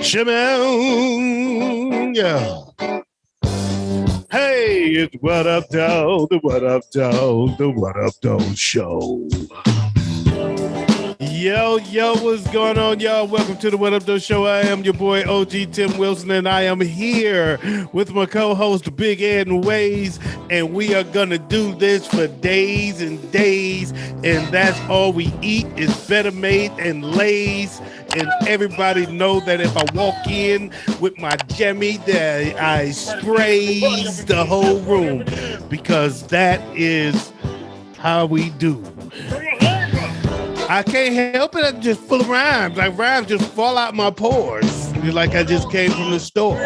Shimon, yeah. Hey, it's What Up, Doe, the What Up, Doe, the What Up, Doe show. Yo, what's going on, y'all? Welcome to the What Up, Doe show. I am your boy, OG Tim Wilson, and I am here with my co-host, Big Ed and Ways, and we are going to do this for days and days, and that's all we eat is Better Made and Lay's, and everybody know that if I walk in with my Jemmy, that I sprays the whole room, because that is how we do. I can't help it. I'm just full of rhymes. Like rhymes just fall out my pores. Like I just came from the store.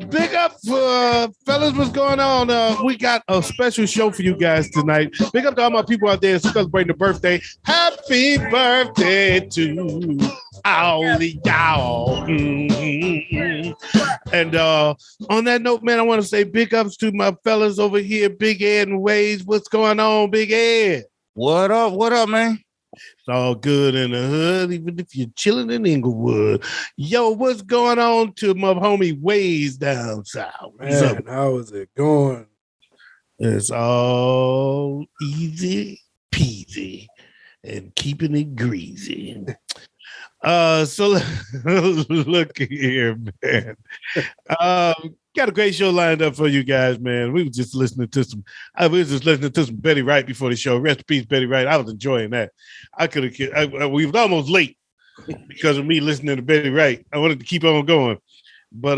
Big up for fellas, what's going on? We got a special show for you guys tonight. Big up to all my people out there celebrating the birthday. Happy birthday to all of y'all. Mm-hmm. And on that note, man, I want to say big ups to my fellas over here, Big Ed and Ways. What's going on, Big Ed? What up? What up, man? It's all good in the hood, even if you're chilling in Inglewood. Yo, what's going on to my homie Ways down south? Man, how is it going? It's all easy peasy and keeping it greasy. So look here, man. Got a great show lined up for you guys, man. We were just listening to some Betty Wright before the show. Rest in peace, Betty Wright. I was enjoying that. We were almost late because of me listening to Betty Wright. I wanted to keep on going, but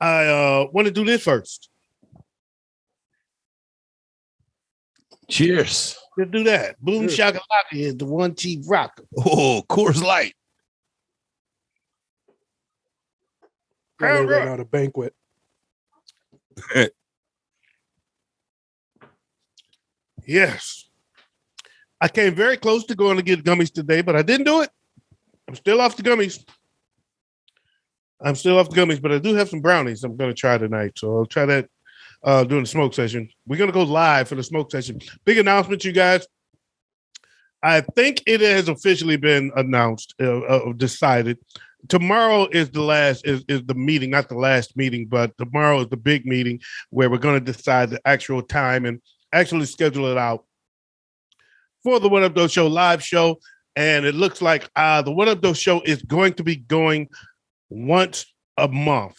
I want to do this first. Cheers. Let's do that. Boom Shakalaka is the one chief rocker. Oh, Coors Light. Right out a banquet. Yes. I came very close to going to get gummies today, but I didn't do it. I'm still off the gummies. But I do have some brownies I'm going to try tonight. So I'll try that during the smoke session. We're going to go live for the smoke session. Big announcement, you guys. I think it has officially been announced, decided. Tomorrow is the meeting, not the last meeting, but tomorrow is the big meeting where we're going to decide the actual time and actually schedule it out for the What Up Doe Show live show. And it looks like the What Up Doe Show is going to be going once a month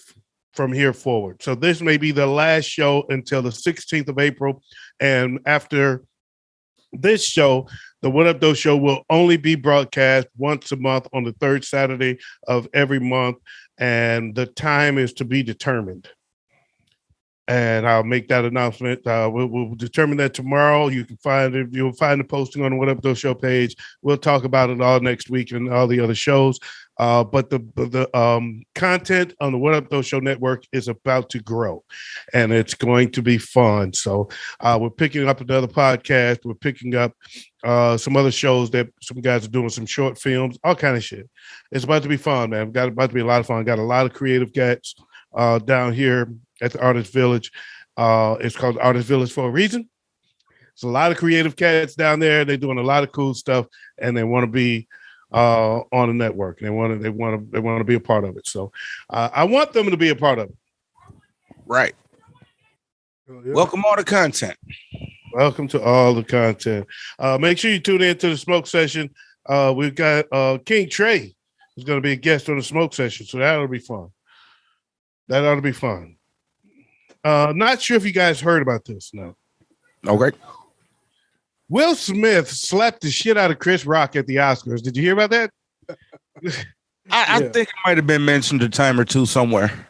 from here forward. So this may be the last show until the 16th of April. And after this show, the What Up Doe Show will only be broadcast once a month on the third Saturday of every month, and the time is to be determined. And I'll make that announcement. We'll determine that tomorrow. You'll find the posting on the What Up Doe Show page. We'll talk about it all next week and all the other shows. But the content on the What Up Doe Show network is about to grow, and it's going to be fun. So we're picking up another podcast. We're picking up some other shows that some guys are doing, some short films, all kind of shit. It's about to be fun, man. About to be a lot of fun. Got a lot of creative guests down here at the Artist Village. It's called Artist Village for a reason. It's a lot of creative cats down there. They're doing a lot of cool stuff, and they want to be on the network. They want to be a part of it. So I want them to be a part of it. Right. Oh, yeah. Welcome all the content. Welcome to all the content. Make sure you tune in to the smoke session. We've got King Trey who's going to be a guest on the smoke session. So that'll be fun. That ought to be fun. Not sure if you guys heard about this. No. Okay. Will Smith slapped the shit out of Chris Rock at the Oscars. Did you hear about that? I think it might have been mentioned a time or two somewhere.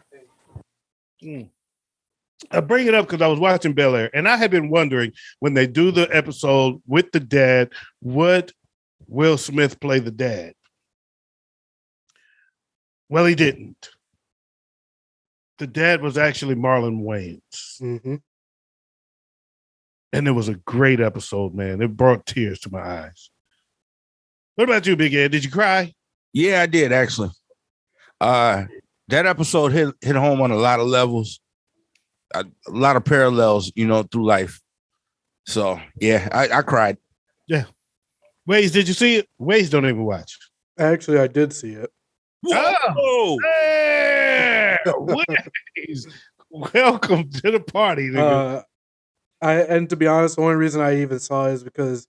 I bring it up because I was watching Bel Air, and I had been wondering when they do the episode with the dad, would Will Smith play the dad? Well, he didn't. The dad was actually Marlon Wayans. Mm-hmm. And it was a great episode, man. It brought tears to my eyes. What about you, Big Ed? Did you cry? Yeah, I did, actually. That episode hit home on a lot of levels, a lot of parallels, through life. So, yeah, I cried. Yeah. Waze, did you see it? Waze don't even watch. Actually, I did see it. Whoa! Hey, Waze, welcome to the party, nigga. And to be honest, the only reason I even saw it is because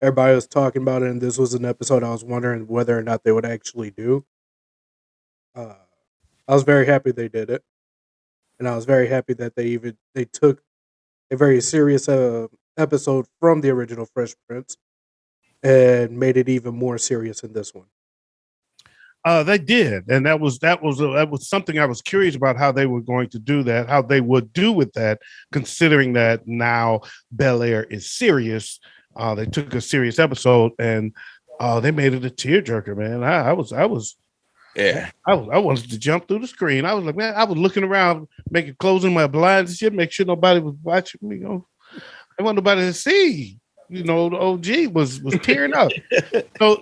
everybody was talking about it, and this was an episode I was wondering whether or not they would actually do. I was very happy they did it, and I was very happy that they took a very serious episode from the original Fresh Prince and made it even more serious in this one. They did, and that was something I was curious about how they were going to do that, how they would do with that, considering that now Bel Air is serious. They took a serious episode and they made it a tearjerker, man. I wanted to jump through the screen. I was like, man, I was looking around, closing my blinds and shit, make sure nobody was watching me. I want nobody to see. The OG was tearing up.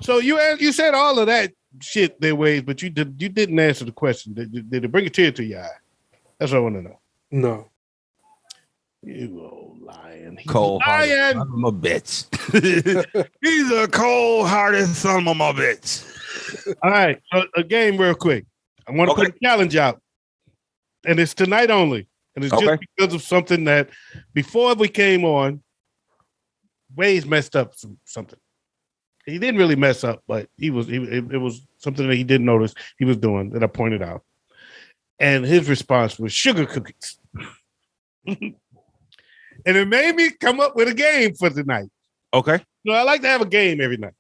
So you said all of that shit their ways, but you didn't answer the question. Did it bring a tear to your eye? That's what I want to know. No. You old lion. Cold-hearted son of a bitch. He's a cold-hearted son of a bitch. All right, so a game real quick. I want to put a challenge out, and it's tonight only, and it's just because of something that before we came on, Waze messed up something. He didn't really mess up, but it was something that he didn't notice he was doing that I pointed out, and his response was sugar cookies, and it made me come up with a game for tonight. Okay, so I like to have a game every night.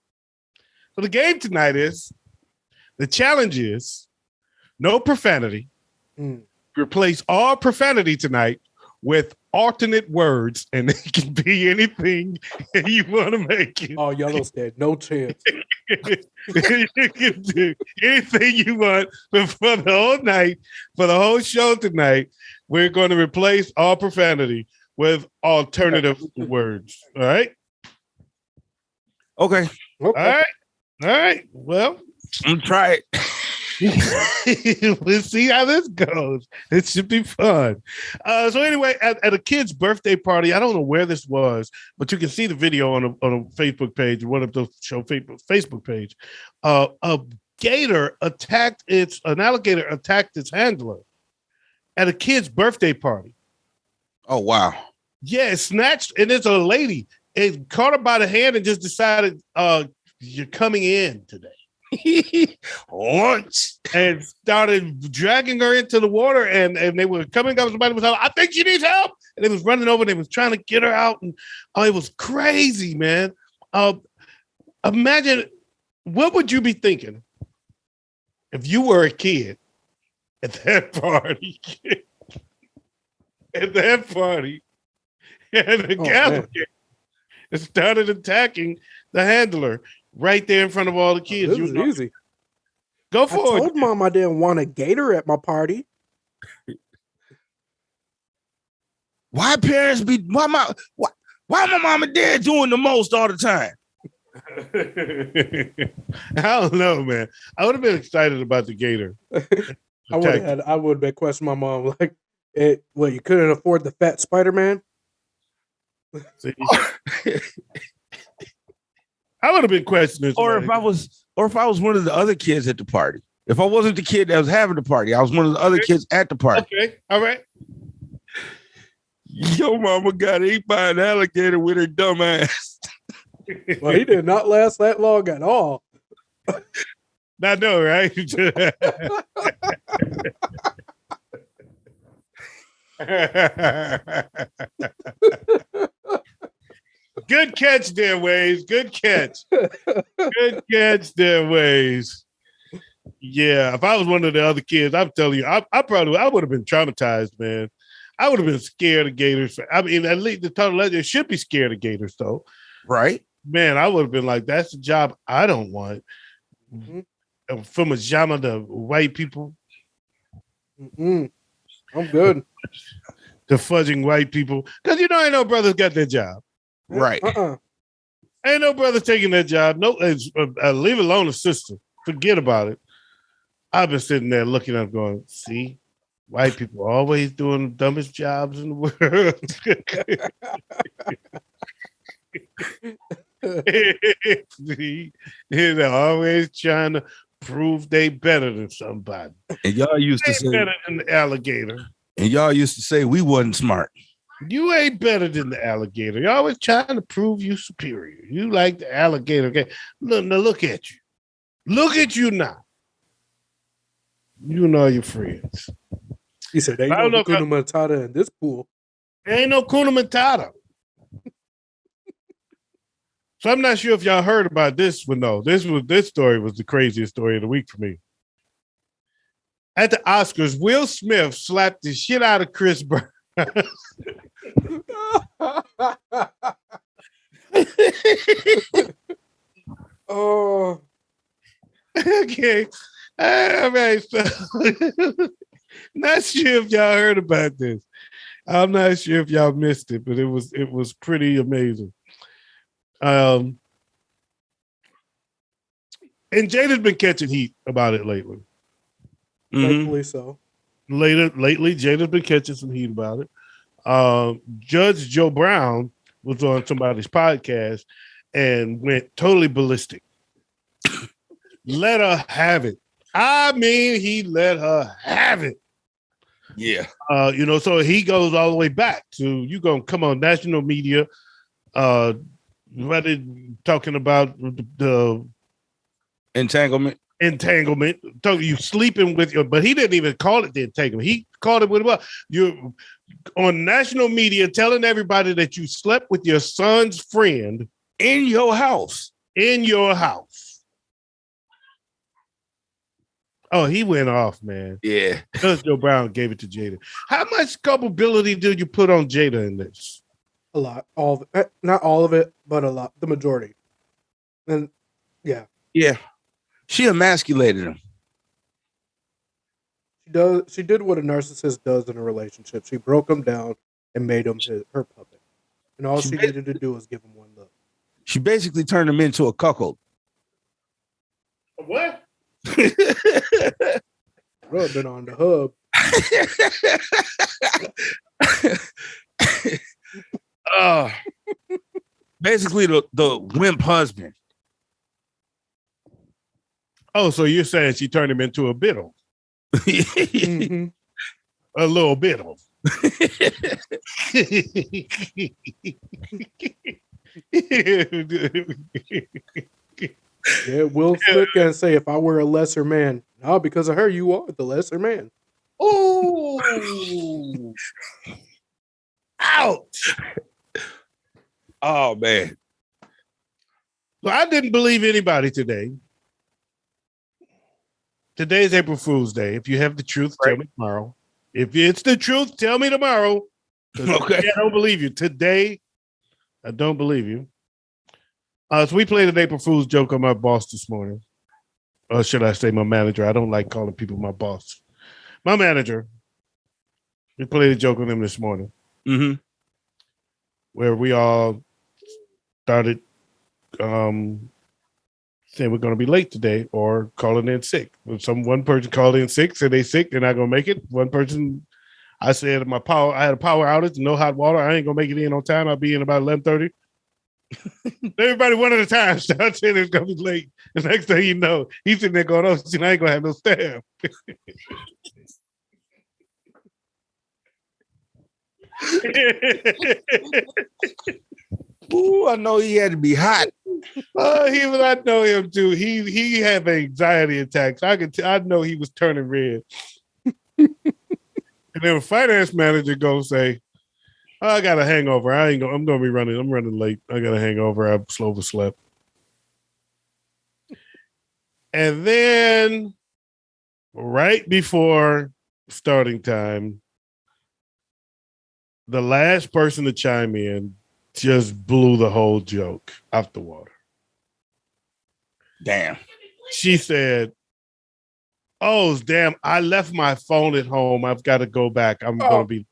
So the game tonight is the challenge is no profanity. Replace all profanity tonight with alternate words, and it can be anything you want to make it. Oh, Yellowstone, no chance. You can do anything you want, but for the whole night, for the whole show tonight, we're going to replace all profanity with alternative words. All right? Okay. All right. Well, I'm try it. We'll see how this goes. It should be fun. So anyway, at a kid's birthday party, I don't know where this was, but you can see the video on a Facebook page, one of the show Facebook page. An alligator attacked its handler at a kid's birthday party. Oh wow! Yeah, it snatched, and it's a lady. It caught her by the hand and just decided, "You're coming in today." Lunch, and started dragging her into the water, and they were coming up. Somebody was like, I think she needs help, and they was running over. And they was trying to get her out, and it was crazy, man. Imagine, what would you be thinking if you were a kid at that party? At that party, and the alligator started attacking the handler. Right there in front of all the kids. This is easy. Go for it. I told Mom I didn't want a gator at my party. Why parents be why my mom and dad doing the most all the time? I don't know, man. I would have been excited about the gator. I would have been questioning my mom like, you couldn't afford the fat Spider-Man? I would have been questioning. Or if I was one of the other kids at the party. If I wasn't the kid that was having the party, I was one of the other kids at the party. Okay, all right. Yo, mama got ate by an alligator with her dumb ass. Well, he did not last that long at all. I know, right? Good catch there, Waze. Good catch. Good catch there, Waze. Yeah, if I was one of the other kids, I'm telling you, I would have been traumatized, man. I would have been scared of gators. I mean, at least the total legend should be scared of gators, though. Right? Man, I would have been like, that's a job I don't want. From a genre to white people. I'm good. To fudging white people. Because ain't no brothers got their job. Right. Ain't no brother taking that job. No, leave alone a sister. Forget about it. I've been sitting there looking up going, see, white people always doing the dumbest jobs in the world. They're always trying to prove they better than somebody. And y'all used to Ain't say, better than the alligator. we wasn't smart. You ain't better than the alligator. You're always trying to prove you superior. You like the alligator. Okay. Look at you. Look at you now. You and all your friends. He said, "Ain't I don't no know if I- Hakuna Matata in this pool." There ain't no Kuna Matata. So I'm not sure if y'all heard about this one though. This story was the craziest story of the week for me. At the Oscars, Will Smith slapped the shit out of Chris Brown. Oh, Okay. All right. So, not sure if y'all heard about this. I'm not sure if y'all missed it, but it was pretty amazing. And Jada's been catching heat about it lately. rightfully so. Lately, Jada's been catching some heat about it. Judge Joe Brown was on somebody's podcast and went totally ballistic. Let her have it. I mean, he let her have it. Yeah. So he goes all the way back to you gonna come on national media, talking about the Entanglement. You sleeping with your, but he didn't even call it the entanglement. He called it what it was. You on national media telling everybody that you slept with your son's friend In your house. in your house. Oh, he went off, man. Yeah. Judge Joe Brown gave it to Jada. How much culpability did you put on Jada in this? A lot. All of it. Not all of it, but a lot. The majority. And yeah, Yeah. She emasculated him. she did what a narcissist does in a relationship. She broke him down and made him her puppet. And all She she ba- needed to do was give him one look. She basically turned him into a cuckold. What? Rubbing on the hub. Basically the wimp husband. Oh, so you're saying she turned him into a biddle, Mhm. a little biddle. Yeah, Will Smith can say, if I were a lesser man, no, because of her, you are the lesser man. Ooh. Ouch. Oh man. So I didn't believe anybody today. Today's April Fool's Day. If you have the truth, tell me tomorrow. If it's the truth, tell me tomorrow. Okay. I don't believe you. Today, I don't believe you. So we played an April Fool's joke on my boss this morning. Or should I say my manager? I don't like calling people my boss. My manager. We played a joke on him this morning Mm-hmm. where we all started saying we're going to be late today or calling in sick. When one person called in sick, said they sick, they're not going to make it. One person, I said I had a power outage, no hot water. I ain't going to make it in on time. I'll be in about 11:30. Everybody one at a time started saying it's going to be late. The next thing you know, he's sitting there going, oh, shit, I ain't going to have no staff. Ooh, I know he had to be hot. I know him too. He had anxiety attacks. I know he was turning red. And then a finance manager go say, oh, I got a hangover. I'm gonna be running. I'm running late. I got a hangover. I overslept. And then right before starting time, the last person to chime in just blew the whole joke out the water. Damn. She said, oh, damn, I left my phone at home. I've got to go back. I'm going to be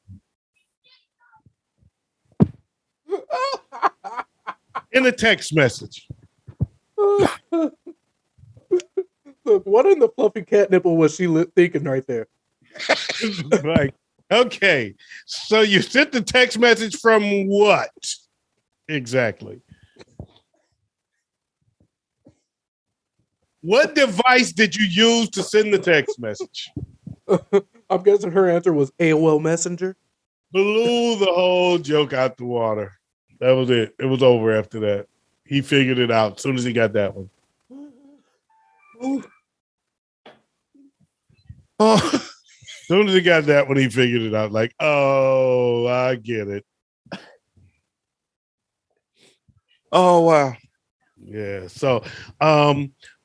in a text message. Look, what in the fluffy cat nipple was she thinking right there? Like, okay, so you sent the text message from what? Exactly. What device did you use to send the text message? I'm guessing her answer was AOL Messenger. Blew the whole joke out the water. That was it. It was over after that. He figured it out as soon as he got that one. Oh, As soon as he got that one, he figured it out. Like, oh, I get it. oh wow. Yeah. So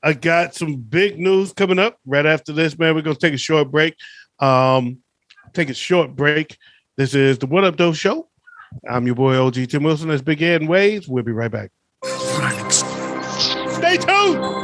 I got some big news coming up right after this, man. We're gonna take a short break. This is the What Up Doe Show. I'm your boy OG Tim Wilson. That's Big Ed and Waves. We'll be right back. Stay tuned.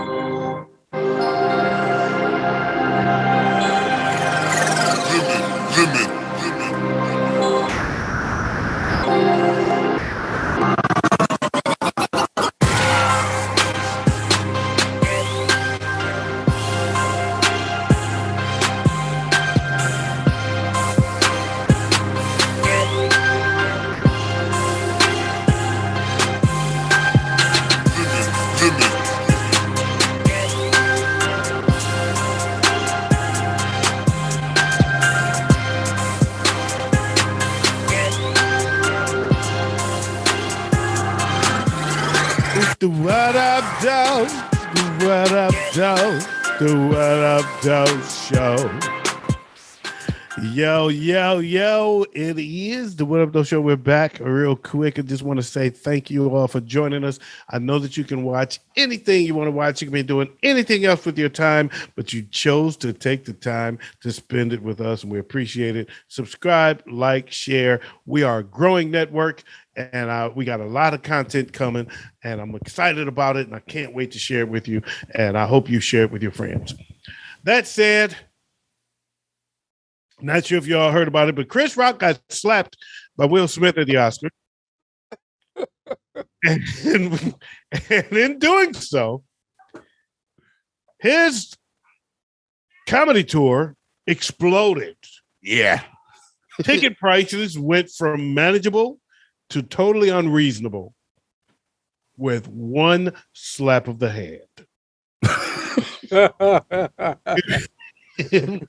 The What Up Doe, the What Up Doe, the What Up Doe Show. Yo, it is the What Up Doe Show. We're back real quick. I just want to say thank you all for joining us. I know that you can watch anything you want to watch. You can be doing anything else with your time, but you chose to take the time to spend it with us, and we appreciate it. Subscribe, like, share. We are a growing network, and we got a lot of content coming, and I'm excited about it, and I can't wait to share it with you, and I hope you share it with your friends. That said, not sure if y'all heard about it, but Chris Rock got slapped by Will Smith at the Oscar. and in doing so, his comedy tour exploded. Yeah. Ticket prices went from manageable to totally unreasonable with one slap of the hand. It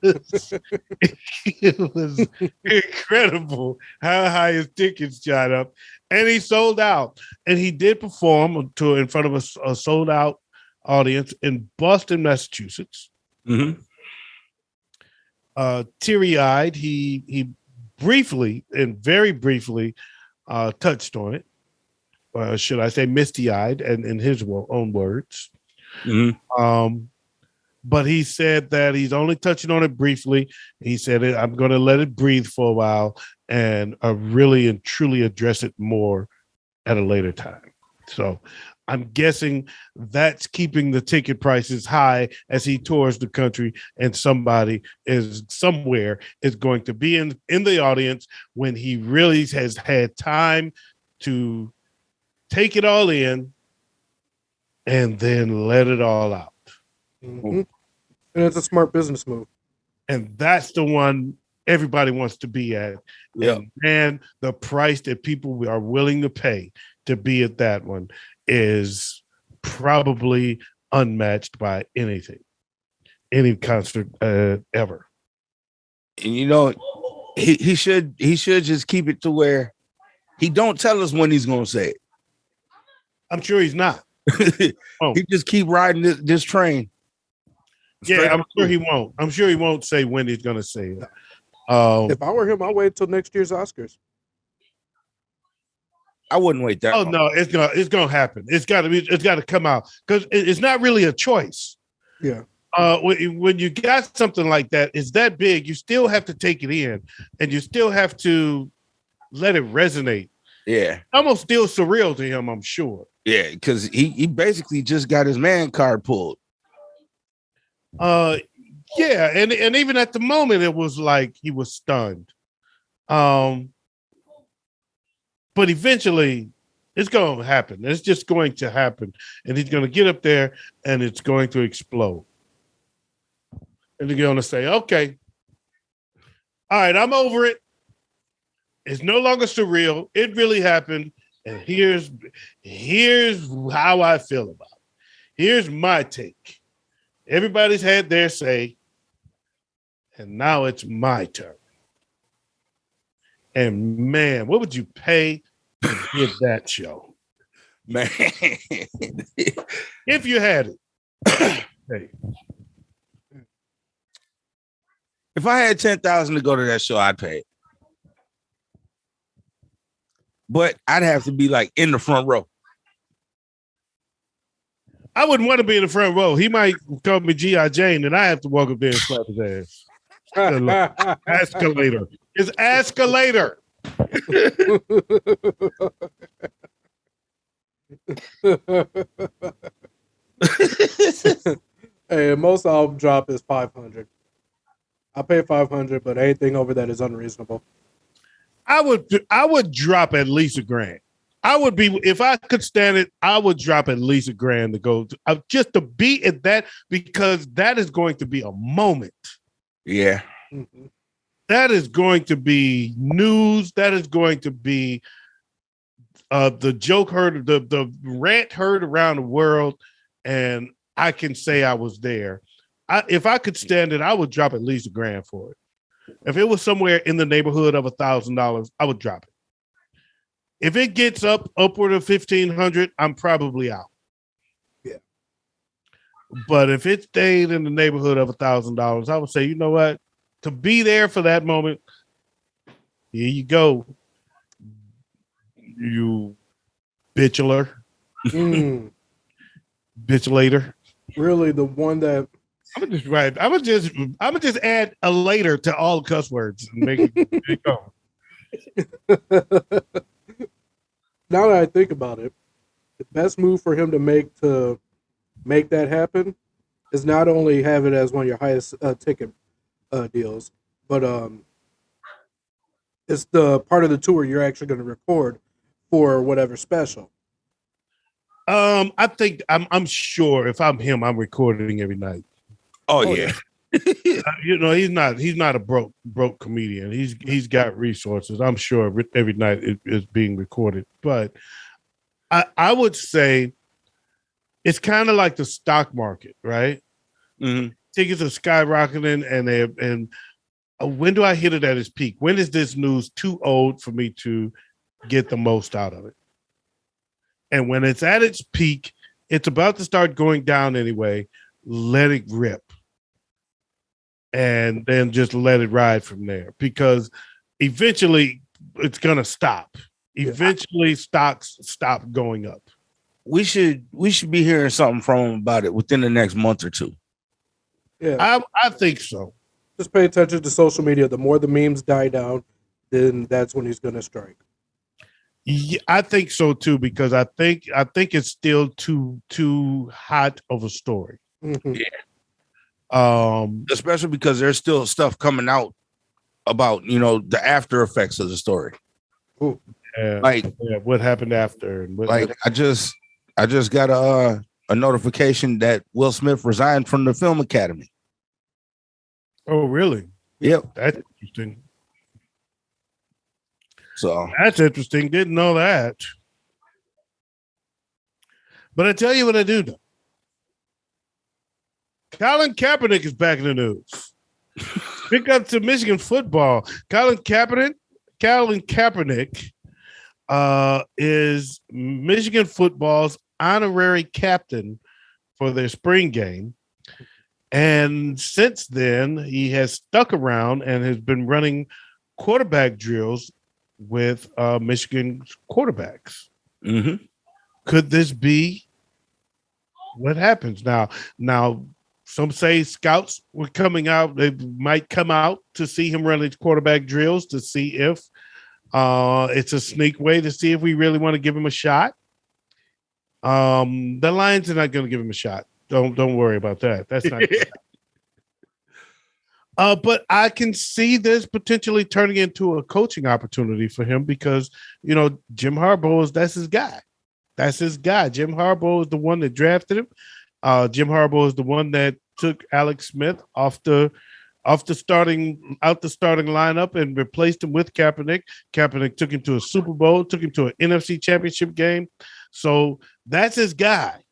was incredible how high his tickets shot up, and he sold out. And he did perform in front of a sold out audience in Boston, Massachusetts. Mm-hmm. Teary-eyed, he briefly and very briefly touched on it. Should I say misty-eyed, and in his own words. Mm-hmm. But he said that he's only touching on it briefly. He said, I'm going to let it breathe for a while and really and truly address it more at a later time. So I'm guessing that's keeping the ticket prices high as he tours the country, and somebody is somewhere is going to be in the audience when he really has had time to take it all in and then let it all out. Mm-hmm. And it's a smart business move. And that's the one everybody wants to be at. Yeah. And the price that people are willing to pay to be at that one is probably unmatched by anything, any concert ever. And you know, he should just keep it to where he don't tell us when he's gonna say it. I'm sure he's not. He just keep riding this train. Yeah, I'm sure he won't. I'm sure he won't say when he's going to say it. If I were him, I'll wait until next year's Oscars. I wouldn't wait that long. No, it's gonna happen. It's got to come out because it's not really a choice. Yeah. When you got something like that, it's that big. You still have to take it in, and you still have to let it resonate. Yeah. Almost still surreal to him, I'm sure. Yeah, because he basically just got his man card pulled. Yeah, and even at the moment it was like he was stunned. But eventually it's going to happen. It's just going to happen, and he's going to get up there and it's going to explode. And they're going to say, "Okay, all right, I'm over it. It's no longer surreal. It really happened, and here's how I feel about it. Here's my take." Everybody's had their say, and now it's my turn. And man, what would you pay to get that show Man. if you had it? Hey, If I had 10,000 to go to that show, I'd pay it. But I'd have to be like in the front row. I wouldn't want to be in the front row. He might call me G.I. Jane, and I have to walk up there and slap his ass. Escalator. It's escalator. Hey, most album drop is 500. I pay 500, but anything over that is unreasonable. I would drop at least $1,000. I would be, if I could stand it, I would drop at least $1,000 to go just to be at that, because that is going to be a moment. Yeah. Mm-hmm. That is going to be news. That is going to be the joke heard, the rant heard around the world, and I can say I was there. If I could stand it, I would drop at least $1,000 for it. If it was somewhere in the neighborhood of $1,000, I would drop it. If it gets upward of 1,500, I'm probably out. Yeah. But if it stayed in the neighborhood of $1,000, I would say, you know what? To be there for that moment, here you go. You bitchler. Bitchlator. Really, the one that I'm gonna just add a later to all cuss words and make it go. now that I think about it, the best move for him to make that happen is not only have it as one of your highest ticket deals, but it's the part of the tour you're actually going to record for whatever special. I think I'm sure if I'm him, I'm recording every night. Oh yeah. He's not a broke comedian. He's got resources. I'm sure every night it is being recorded. But I would say it's kind of like the stock market, right? Mm-hmm. Tickets are skyrocketing, and when do I hit it at its peak? When is this news too old for me to get the most out of it? And when it's at its peak, it's about to start going down anyway. Let it rip. And then just let it ride from there, because eventually it's going to stop. Eventually stocks stop going up. We should be hearing something from him about it within the next month or two. Yeah. I think so. Just pay attention to social media. The more the memes die down, then that's when he's going to strike. Yeah, I think so too, because I think it's still too hot of a story. Mm-hmm. Yeah. Especially because there's still stuff coming out about the after effects of the story. Ooh. Yeah, like what happened after, and I just got a notification that Will Smith resigned from the Film Academy. Oh, really? Yep. That's interesting. So that's interesting. Didn't know that. But I tell you what I do know. Colin Kaepernick is back in the news. Pick up to Michigan football. Colin Kaepernick is Michigan football's honorary captain for their spring game. And since then, he has stuck around and has been running quarterback drills with Michigan quarterbacks. Mm-hmm. Could this be what happens now? Some say scouts were coming out. They might come out to see him run his quarterback drills to see if it's a sneak way to see if we really want to give him a shot. The Lions are not going to give him a shot. Don't worry about that. That's not. But I can see this potentially turning into a coaching opportunity for him, because Jim Harbaugh that's his guy. That's his guy. Jim Harbaugh is the one that drafted him. Jim Harbaugh is the one that took Alex Smith out the starting lineup and replaced him with Kaepernick. Kaepernick took him to a Super Bowl, took him to an NFC Championship game. So that's his guy.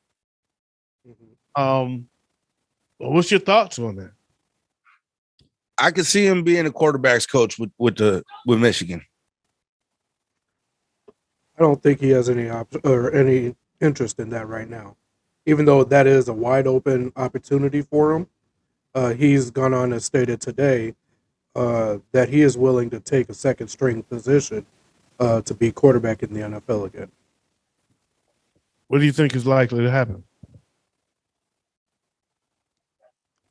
Well, what's your thoughts on that? I could see him being a quarterback's coach with Michigan. I don't think he has any any interest in that right now, even though that is a wide open opportunity for him. He's gone on and stated today that he is willing to take a second string position to be quarterback in the NFL again. What do you think is likely to happen?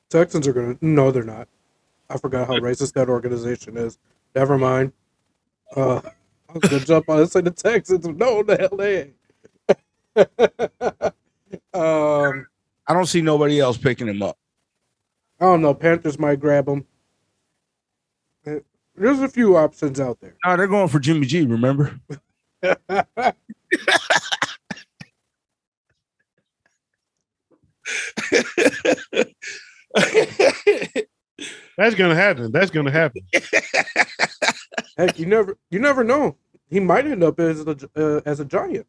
Texans are going to. No, they're not. I forgot how racist that organization is. Never mind. I was going to jump on and say the Texans. No, the hell they ain't. I don't see nobody else picking him up. I don't know. Panthers might grab him. There's a few options out there. No, they're going for Jimmy G, remember? That's gonna happen. That's gonna happen. Heck, you never know. He might end up as a Giant.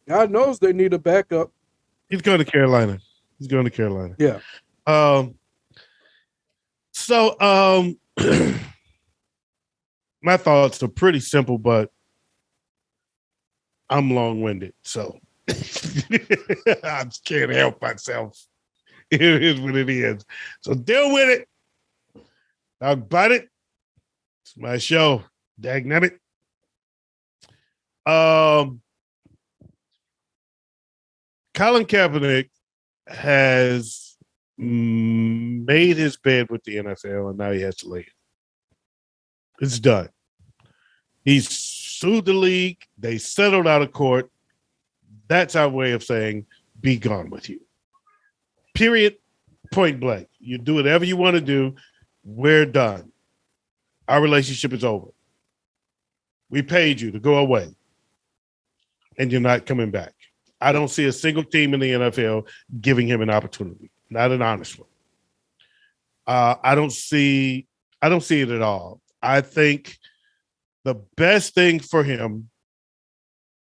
God knows they need a backup. He's going to Carolina. He's going to Carolina. Yeah. So my thoughts are pretty simple, but I'm long-winded, so I just can't help myself. It is what it is. So deal with it. Talk about it. It's my show. Dagnabbit. Colin Kaepernick has made his bed with the NFL, and now he has to lay it. It's done. He's sued the league. They settled out of court. That's our way of saying, be gone with you. Period. Point blank. You do whatever you want to do. We're done. Our relationship is over. We paid you to go away, and you're not coming back. I don't see a single team in the NFL giving him an opportunity, not an honest one. I don't see it at all. I think the best thing for him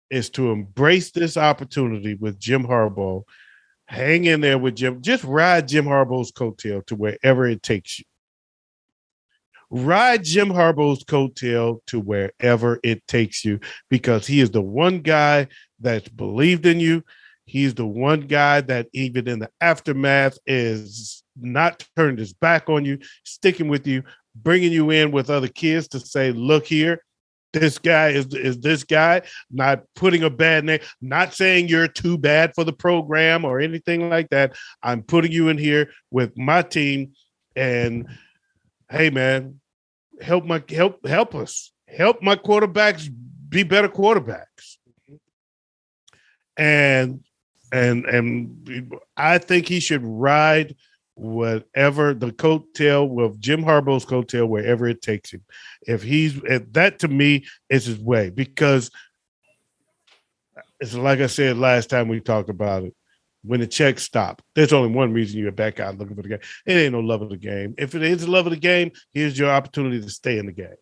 is to embrace this opportunity with Jim Harbaugh. Hang in there with Jim. Just ride Jim Harbaugh's coattail to wherever it takes you. Ride Jim Harbaugh's coattail to wherever it takes you, because he is the one guy that's believed in you. He's the one guy that even in the aftermath is not turned his back on you, sticking with you, bringing you in with other kids to say, look here, this guy is this guy, not putting a bad name, not saying you're too bad for the program or anything like that. I'm putting you in here with my team, and hey man, help us. Help my quarterbacks be better quarterbacks. And I think he should ride whatever the coattail with Jim Harbaugh's coattail wherever it takes him. If that to me is his way, because it's like I said last time we talked about it. When the checks stop, there's only one reason you're back out looking for the game. It ain't no love of the game. If it is the love of the game, here's your opportunity to stay in the game.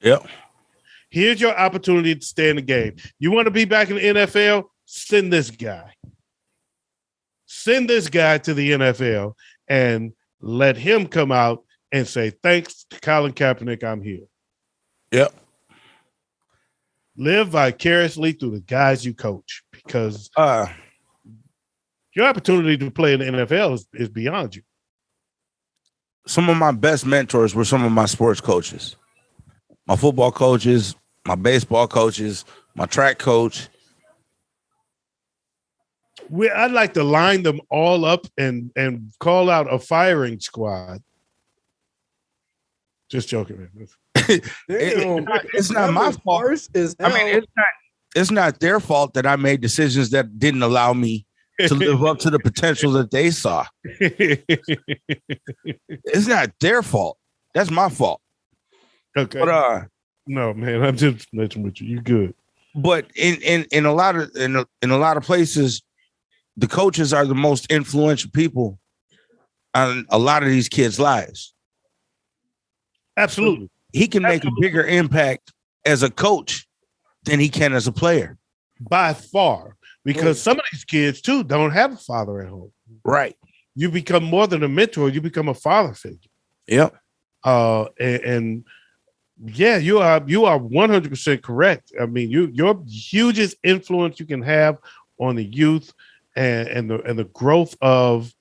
Yep. Here's your opportunity to stay in the game. You want to be back in the NFL? Send this guy. Send this guy to the NFL and let him come out and say, thanks to Colin Kaepernick, I'm here. Yep. Live vicariously through the guys you coach, because your opportunity to play in the NFL is beyond you. Some of my best mentors were some of my sports coaches. My football coaches, my baseball coaches, my track coach. I'd like to line them all up and call out a firing squad. Just joking, man. It's not my fault. It's not their fault that I made decisions that didn't allow me to live up to the potential that they saw. It's not their fault. That's my fault. Okay. But no, man, I'm just messing with you. You good. But in a lot of places, the coaches are the most influential people on a lot of these kids' lives. Absolutely. He can make a bigger impact as a coach than he can as a player. By far. Because some of these kids, too, don't have a father at home. Right. you become more than a mentor. You become a father figure. Yep. And yeah, you are 100% correct. I mean, your hugest influence you can have on the youth and the growth of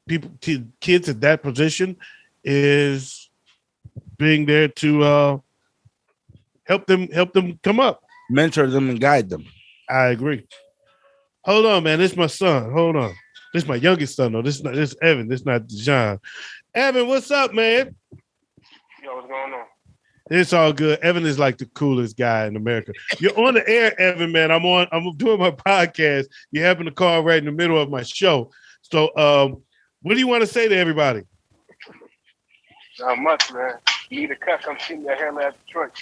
people, kids at that position is being there to help them come up, mentor them and guide them. I agree. Hold on, man. This is my son. Hold on. This is my youngest son, though. This is Evan. This is not John. Evan, what's up, man? Yo, what's going on? It's all good. Evan is like the coolest guy in America. You're on the air, Evan, man. I'm doing my podcast. You happen to call right in the middle of my show. So what do you want to say to everybody? Not much, man. You need a cut, come see me at Hair Lab Detroit.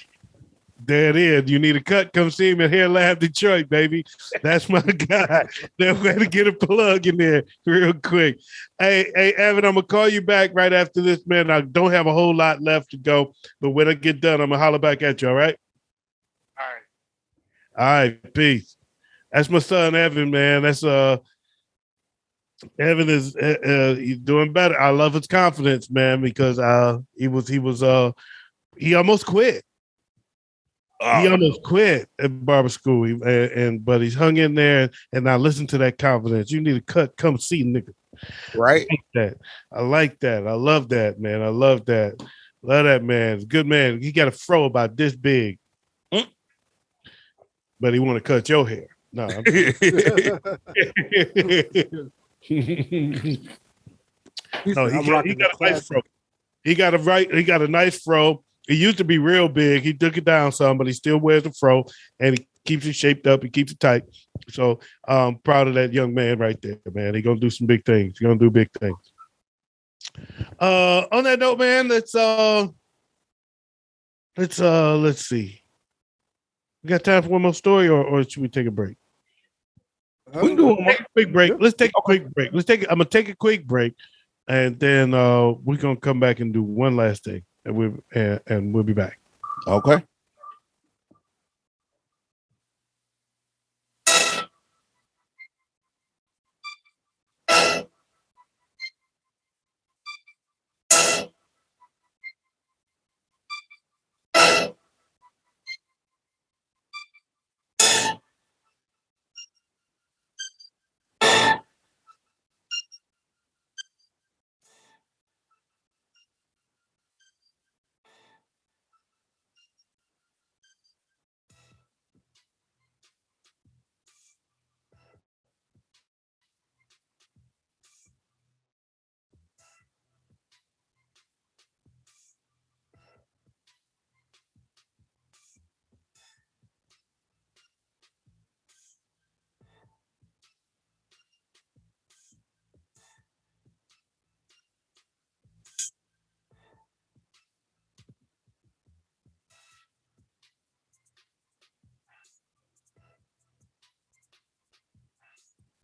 There it is. You need a cut, come see him at Hair Lab Detroit, baby. That's my guy. They're going to get a plug in there real quick. Hey, Evan, I'm going to call you back right after this, man. I don't have a whole lot left to go, but when I get done, I'm going to holler back at you, all right? All right. All right, peace. That's my son, Evan, man. That's Evan is he's doing better. I love his confidence, man, because he almost quit. He almost quit at barber school, but he's hung in there. And now listen to that confidence. You need a cut, come see, nigga. Right. I like that. I love that, man. I love that. Love that, man. Good man. He got a fro about this big, but he want to cut your hair. No. No, he got a nice fro. He got a nice fro. It used to be real big. He took it down some, but he still wears the fro and he keeps it shaped up. He keeps it tight. So I'm proud of that young man right there, man. He's gonna do some big things. He's gonna do big things. On that note, man, let's see. We got time for one more story, or should we take a break? We can do a quick break. Let's take a quick break. I'm gonna take a quick break, and then we're gonna come back and do one last thing, and we'll be back. Okay.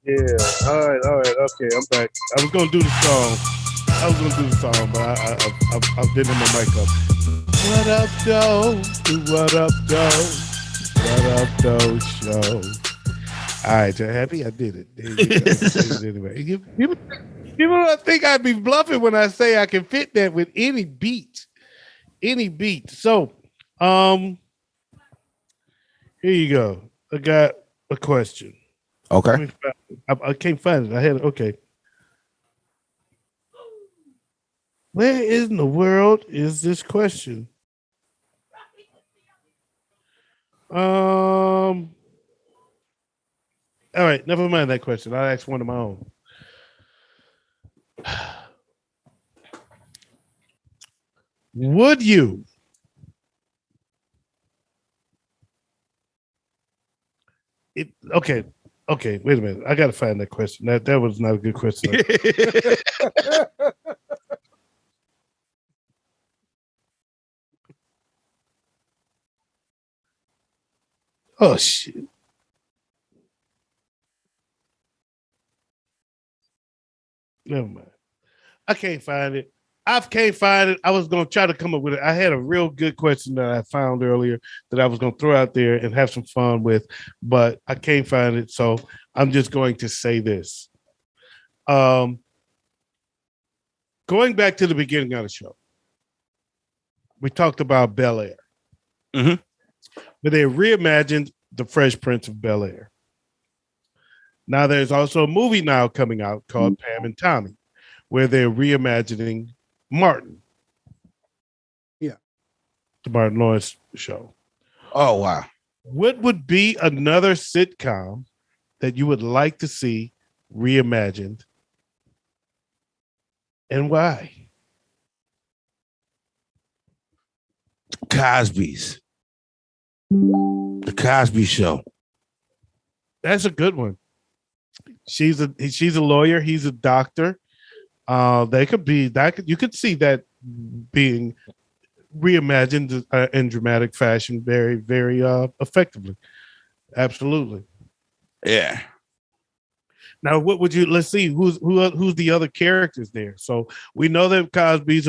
Yeah. All right. Okay, I'm back. I was gonna do the song, but I've been in my mic up. What up, though? What up, though? What up, though? Show. All right, you happy? I did it. There you go. Anyway, people don't think I'd be bluffing when I say I can fit that with any beat. So, here you go. I got a question. Okay. I can't find it. I had it. Okay. Where in the world is this question? All right, never mind that question. I'll ask one of my own. Would you okay, wait a minute. I gotta find that question. That was not a good question. Oh shit. Never mind. I can't find it. I was going to try to come up with it. I had a real good question that I found earlier that I was going to throw out there and have some fun with, but I can't find it. So I'm just going to say this. Going back to the beginning of the show, we talked about Bel Air, Mhm. but they reimagined the Fresh Prince of Bel Air. Now there's also a movie now coming out called Pam and Tommy, where they're reimagining Martin. Yeah. The Martin Lawrence show. Oh wow. What would be another sitcom that you would like to see reimagined, and why? Cosby's. The Cosby Show. That's a good one. She's a lawyer. He's a doctor. They could be that. You could see that being reimagined in dramatic fashion, very, very effectively. Absolutely. Yeah. Now, what would you? Let's see who's the other characters there. So we know that Cosby's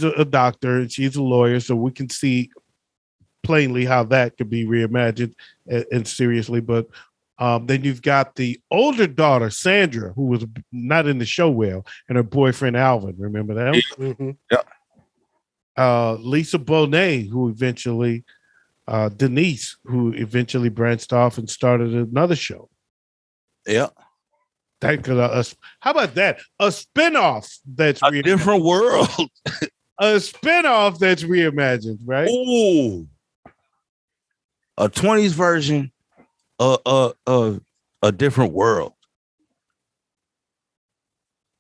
a doctor and she's a lawyer, so we can see plainly how that could be reimagined and seriously. But then you've got the older daughter, Sandra, who was not in the show well, and her boyfriend Alvin. Remember that? Mm-hmm. Yeah. Lisa Bonet, who eventually Denise, who eventually branched off and started another show. Yeah. That could how about that? A spinoff that's a different world. A spinoff that's reimagined, right? Ooh. A 20s version of a different world.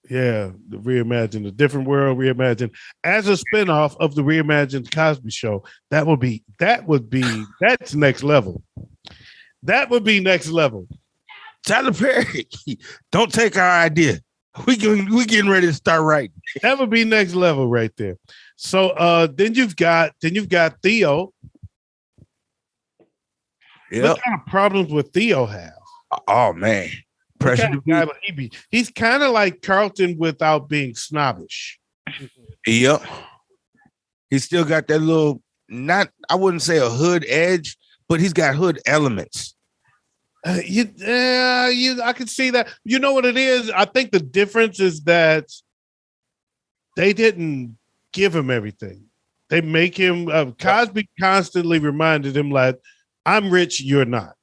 Yeah, the reimagined, a different world reimagined as a spinoff of the reimagined Cosby Show. That's next level. That would be next level. Tyler Perry, don't take our idea. We getting ready to start writing. That would be next level right there. So then you've got Theo. Yeah. What kind of problems would Theo have? Oh man. Pressure Kind of guy would he be? He's kind of like Carlton without being snobbish. Yep. He's still got that little, not, I wouldn't say a hood edge, but he's got hood elements. I can see that. You know what it is? I think the difference is that they didn't give him everything. They make him, Cosby constantly reminded him, like, I'm rich, you're not.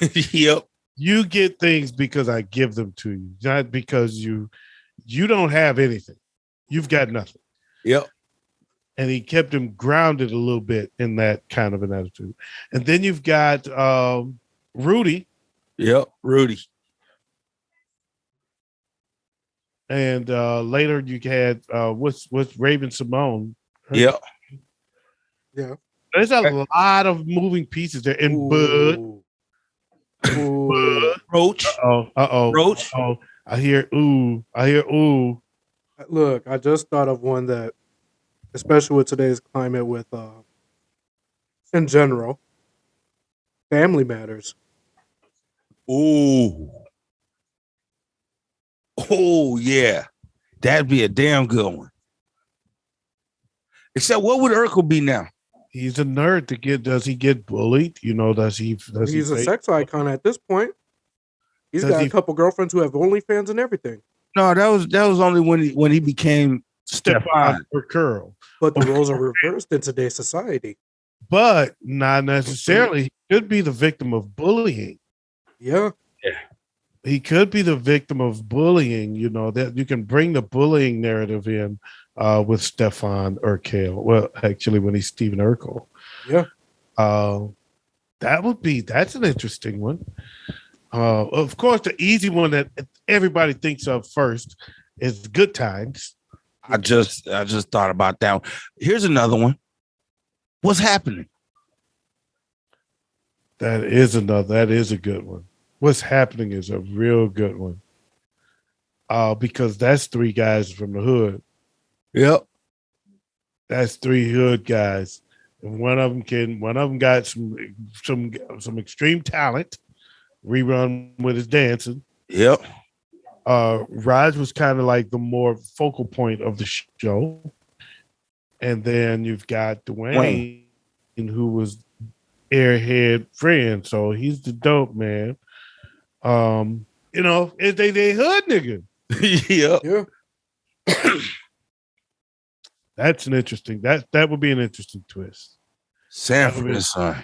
Yep. You get things because I give them to you, not because you don't have anything. You've got nothing. Yep. And he kept him grounded a little bit in that kind of an attitude. And then you've got Rudy. Yep, Rudy. And later you had what's Raven Simone. Yep. Yeah. There's a lot of moving pieces there. And Bud. Roach. Roach. Oh, I hear ooh. Look, I just thought of one that, especially with today's climate, with in general, Family Matters. Ooh. Oh yeah, that'd be a damn good one. Except, what would Urkel be now? He's a nerd. Does he get bullied? You know, does he? He's a sex icon at this point. He's got a couple girlfriends who have OnlyFans and everything. No, that was only when he became Stefan or Curl. But the roles are reversed in today's society. But not necessarily. He could be the victim of bullying. Yeah. He could be the victim of bullying. You know, that you can bring the bullying narrative in with Stefan Urkel. Well, actually, when he's Stephen Urkel. Yeah. That's an interesting one. Of course, the easy one that everybody thinks of first is Good Times. I just thought about that one. Here's another one. What's Happening? That is a good one. What's Happening is a real good one. Because that's three guys from the hood. Yep. That's three hood guys. And one of them got some extreme talent. Rerun with his dancing. Yep. Raj was kind of like the more focal point of the show. And then you've got Dwayne, who was Airhead friend. So he's the dope man. You know, they hood nigga. Yeah. That's an interesting. That would be an interesting twist. Sanford and Son.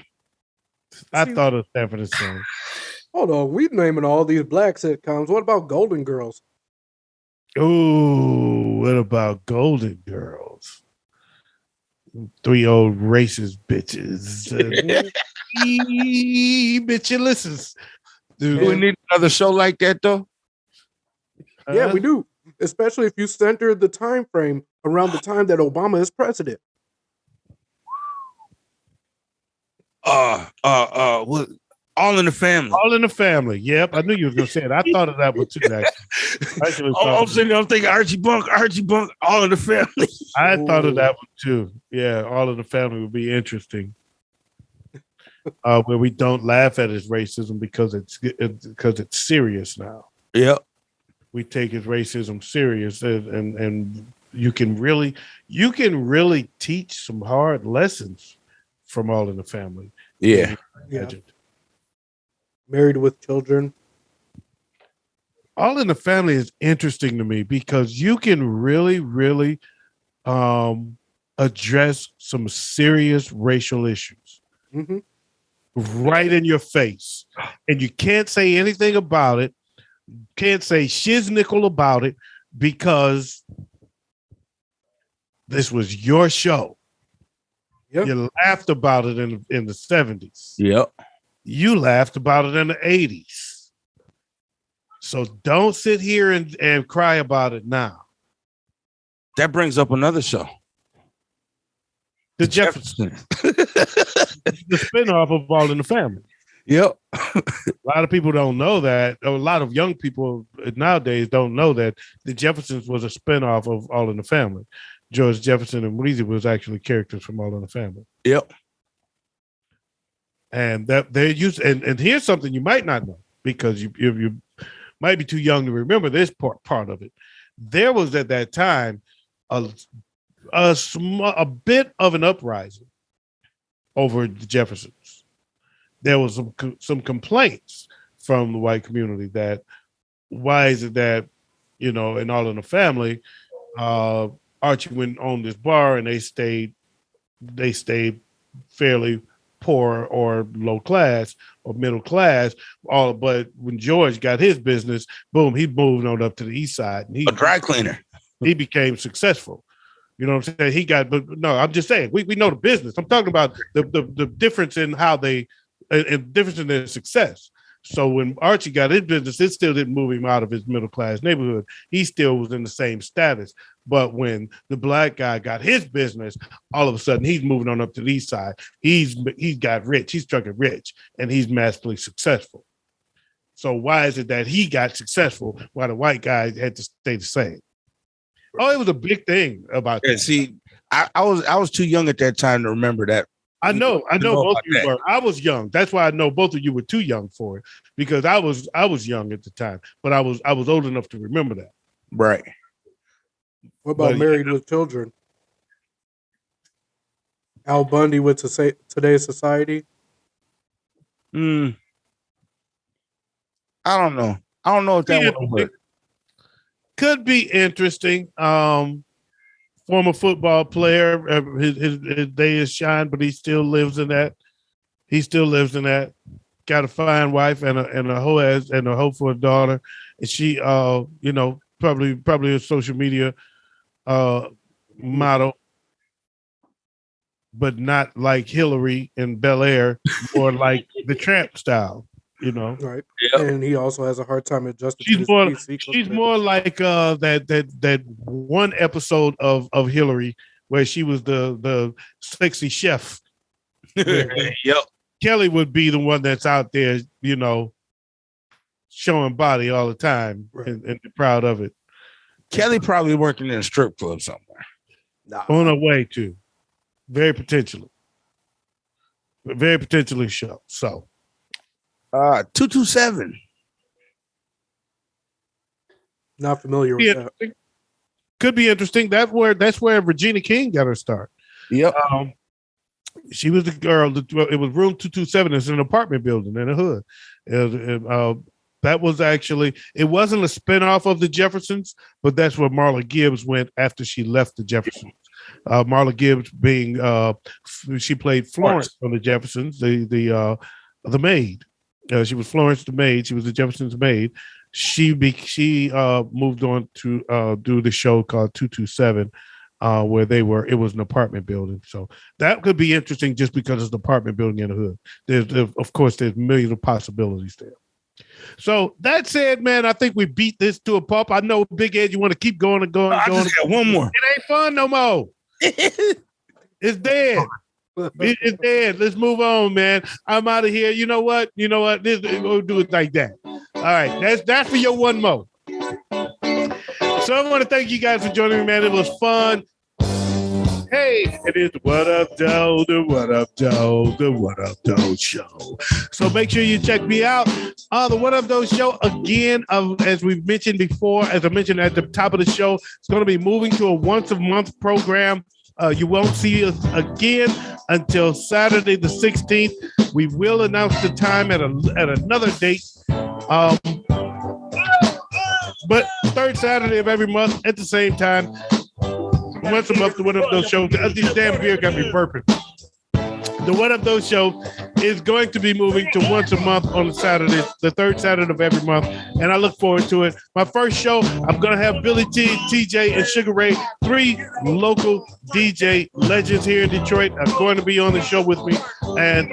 I thought of Sanford and Son. Hold on, we're naming all these black sitcoms. What about Golden Girls? Oh, what about Golden Girls? 3 old racist bitches. Bitchless. Do we need another show like that though? Yeah, we do. Especially if you center the time frame around the time that Obama is president. What? All in the Family. All in the Family. Yep, I knew you was gonna say it. I thought of that one too. Actually, I'm thinking Archie Bunk, All in the Family. I thought of that one too. Yeah, All in the Family would be interesting. Where we don't laugh at his racism because it's serious now. Yep. We take his racism serious, and you can really teach some hard lessons from All in the Family. Yeah. Married with Children. All in the Family is interesting to me because you can really address some serious racial issues right in your face, and you can't say anything about it. Can't say shiznickel about it because this was your show. Yep. You laughed about it in the 70s. Yep. You laughed about it in the 80s. So don't sit here and cry about it now. That brings up another show. The Jeffersons. The spinoff of All in the Family. Yep. A lot of people don't know that. A lot of young people nowadays don't know that the Jeffersons was a spinoff of All in the Family. George Jefferson and Weezy was actually characters from All in the Family. Yep. And that they used, and here's something you might not know because you might be too young to remember this part of it. There was at that time a bit of an uprising over the Jeffersons. There was some complaints from the white community that why is it that, you know, in All in the Family, Archie went on this bar and they stayed fairly poor or low class or middle class. But when George got his business, boom, he moved on up to the east side. And a dry cleaner. He became successful. You know what I'm saying? He got, but no, I'm just saying, we know the business. I'm talking about the difference in how they, and difference in their success. So when Archie got his business, it still didn't move him out of his middle class neighborhood. He still was in the same status. But when the black guy got his business, all of a sudden he's moving on up to the east side. He's got rich. He's trucking rich, and he's massively successful. So why is it that he got successful while the white guy had to stay the same? Oh, it was a big thing about that. See, I was too young at that time to remember that. I know both of you were. I was young. That's why I know both of you were too young for it, because I was young at the time, but I was old enough to remember that. Right. What about Married with Children? Al Bundy with Today's Society? I don't know. I don't know if that one would. Could be interesting. Former football player, his day is shine, but he still lives in that. Got a fine wife and a hoe for a daughter, and she, probably a social media model, but not like Hillary in Bel Air, or like the Tramp style. You know, right? Yep. And he also has a hard time adjusting. She's more like that one episode of Hillary where she was the sexy chef. Yep. Kelly would be the one that's out there, you know, showing body all the time, right, and proud of it. Kelly probably working in a strip club somewhere. On her way to, very potentially so. 227. Not familiar with that. Could be interesting. That's where Regina King got her start. Yep. She was the girl. It was room 227. It's an apartment building in the hood. That was actually, it wasn't a spinoff of the Jeffersons, but that's where Marla Gibbs went after she left the Jeffersons. Marla Gibbs being, she played Florence on the Jeffersons, the maid. She was Florence the maid. She was the Jeffersons' maid. She moved on to do the show called 227, where it was an apartment building. So that could be interesting just because it's an apartment building in the hood. There's millions of possibilities there. So that said, man, I think we beat this to a pulp. I know, Big Ed, you want to keep going and going. I just got one more. It ain't fun no more. It's dead. It's dead. Let's move on, man. I'm out of here. You know what? We'll do it like that. All right. That's for your one more. So I want to thank you guys for joining me, man. It was fun. Hey, it is the What Up Doe, the What Up Doe, the What Up Doe Show. So make sure you check me out on the What Up Doe Show. Again, as we've mentioned before, as I mentioned at the top of the show, it's going to be moving to a once-a-month program. You won't see us again until Saturday the 16th. We will announce the time at another date. But third Saturday of every month at the same time. Once a month, the What Up Doe Show. This damn beer got me burping. The What Up Doe Show is going to be moving to once a month on the Saturday, the third Saturday of every month, and I look forward to it. My first show, I'm going to have Billy T, TJ, and Sugar Ray, 3 local DJ legends here in Detroit, are going to be on the show with me, and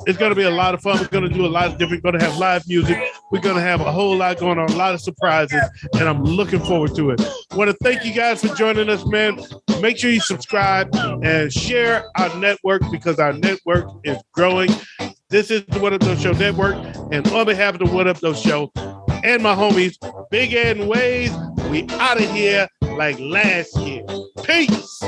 it's going to be a lot of fun. We're going to do a lot of different, going to have live music. We're going to have a whole lot going on, a lot of surprises, and I'm looking forward to it. I want to thank you guys for joining us, man. Make sure you subscribe and share our network because our network is growing. This is the What Up Doe Show Network, and on behalf of the What Up Doe Show and my homies, Big Ed and Waze, we out of here like last year. Peace.